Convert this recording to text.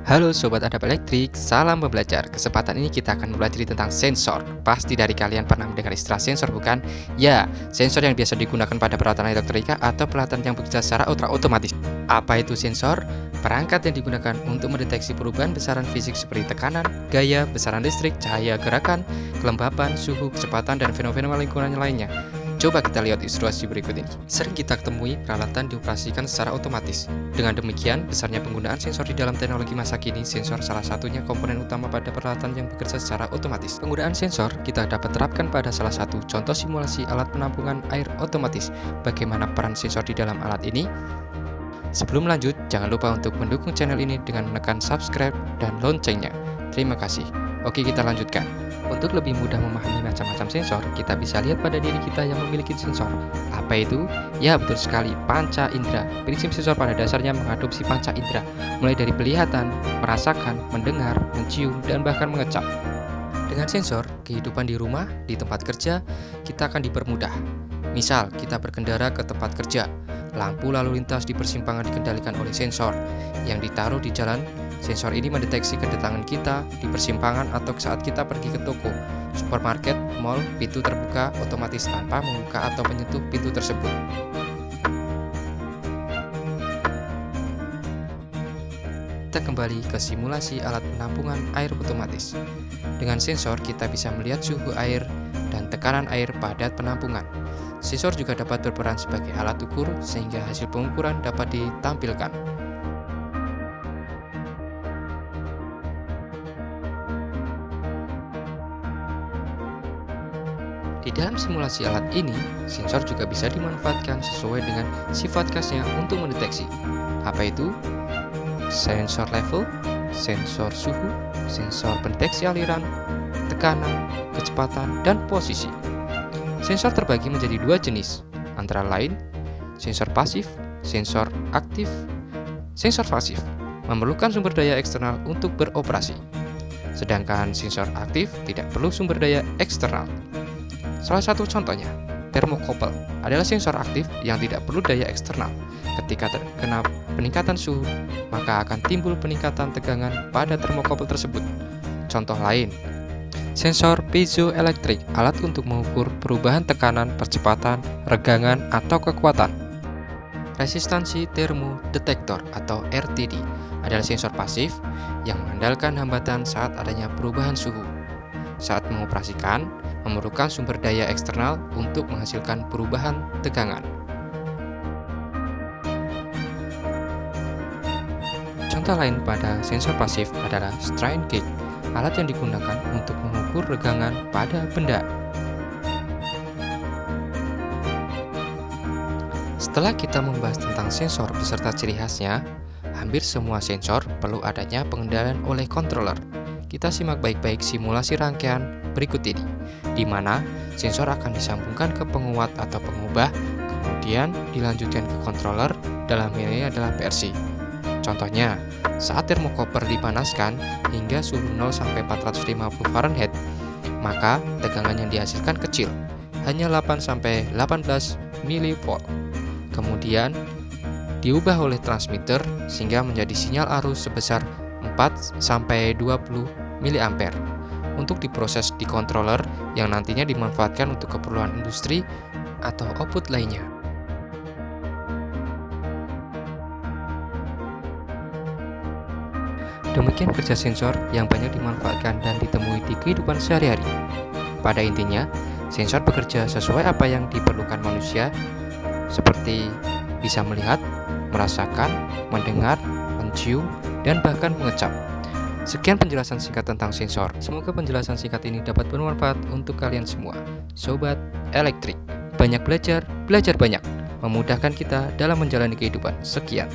Halo Sobat Adab Elektrik, salam belajar. Kesempatan ini kita akan mempelajari tentang sensor. Pasti dari kalian pernah mendengar istilah sensor bukan? Ya, sensor yang biasa digunakan pada peralatan elektronika atau peralatan yang bekerja secara otomatis. Apa itu sensor? Perangkat yang digunakan untuk mendeteksi perubahan besaran fisik seperti tekanan, gaya, besaran listrik, cahaya, gerakan, kelembapan, suhu, kecepatan, dan fenomena lingkungan lainnya. Coba kita lihat ilustrasi berikut ini. Sering kita temui peralatan dioperasikan secara otomatis. Dengan demikian, besarnya penggunaan sensor di dalam teknologi masa kini, sensor salah satunya komponen utama pada peralatan yang bekerja secara otomatis. Penggunaan sensor kita dapat terapkan pada salah satu contoh simulasi alat penampungan air otomatis. Bagaimana peran sensor di dalam alat ini? Sebelum lanjut, jangan lupa untuk mendukung channel ini dengan menekan subscribe dan loncengnya. Terima kasih. Oke, kita lanjutkan. Untuk lebih mudah memahami macam-macam sensor, kita bisa lihat pada diri kita yang memiliki sensor. Apa itu? Ya, betul sekali, panca indera. Prinsip sensor pada dasarnya mengadopsi panca indera, mulai dari penglihatan, merasakan, mendengar, mencium, dan bahkan mengecap. Dengan sensor, kehidupan di rumah, di tempat kerja, kita akan dipermudah. Misal, kita berkendara ke tempat kerja, lampu lalu lintas di persimpangan dikendalikan oleh sensor yang ditaruh di jalan. Sensor ini mendeteksi kedatangan kita di persimpangan atau saat kita pergi ke toko, supermarket, mall, pintu terbuka otomatis tanpa membuka atau menyentuh pintu tersebut. Kita kembali ke simulasi alat penampungan air otomatis. Dengan sensor kita bisa melihat suhu air dan tekanan air pada penampungan. Sensor juga dapat berperan sebagai alat ukur sehingga hasil pengukuran dapat ditampilkan. Di dalam simulasi alat ini, sensor juga bisa dimanfaatkan sesuai dengan sifat khasnya untuk mendeteksi. Apa itu? Sensor level, sensor suhu, sensor pendeteksi aliran, tekanan, kecepatan, dan posisi. Sensor terbagi menjadi dua jenis, antara lain sensor pasif, sensor aktif. Sensor pasif memerlukan sumber daya eksternal untuk beroperasi, sedangkan sensor aktif tidak perlu sumber daya eksternal. Salah satu contohnya, termokouple adalah sensor aktif yang tidak perlu daya eksternal. Ketika terkena peningkatan suhu, maka akan timbul peningkatan tegangan pada termokouple tersebut. Contoh lain, sensor piezoelektrik, alat untuk mengukur perubahan tekanan, percepatan, regangan, atau kekuatan. Resistansi termodetektor atau RTD adalah sensor pasif yang mengandalkan hambatan saat adanya perubahan suhu. Saat mengoperasikan, memerlukan sumber daya eksternal untuk menghasilkan perubahan tegangan. Contoh lain pada sensor pasif adalah strain gauge, alat yang digunakan untuk mengukur regangan pada benda. Setelah kita membahas tentang sensor beserta ciri khasnya, hampir semua sensor perlu adanya pengendalian oleh controller. Kita simak baik-baik simulasi rangkaian berikut ini, di mana sensor akan disambungkan ke penguat atau pengubah, kemudian dilanjutkan ke controller, dalam ini adalah PLC. Contohnya, saat termokouple dipanaskan hingga suhu 0 sampai 450 Fahrenheit, maka tegangan yang dihasilkan kecil, hanya 8 sampai 18 mV. Kemudian diubah oleh transmitter sehingga menjadi sinyal arus sebesar 4 sampai 20 mA untuk diproses di controller yang nantinya dimanfaatkan untuk keperluan industri atau output lainnya. Demikian kerja sensor yang banyak dimanfaatkan dan ditemui di kehidupan sehari-hari. Pada intinya, sensor bekerja sesuai apa yang diperlukan manusia, seperti bisa melihat, merasakan, mendengar, mencium, dan bahkan mengecap. Sekian penjelasan singkat tentang sensor. Semoga penjelasan singkat ini dapat bermanfaat untuk kalian semua. Sobat Elektrik, banyak belajar, belajar banyak, memudahkan kita dalam menjalani kehidupan. Sekian.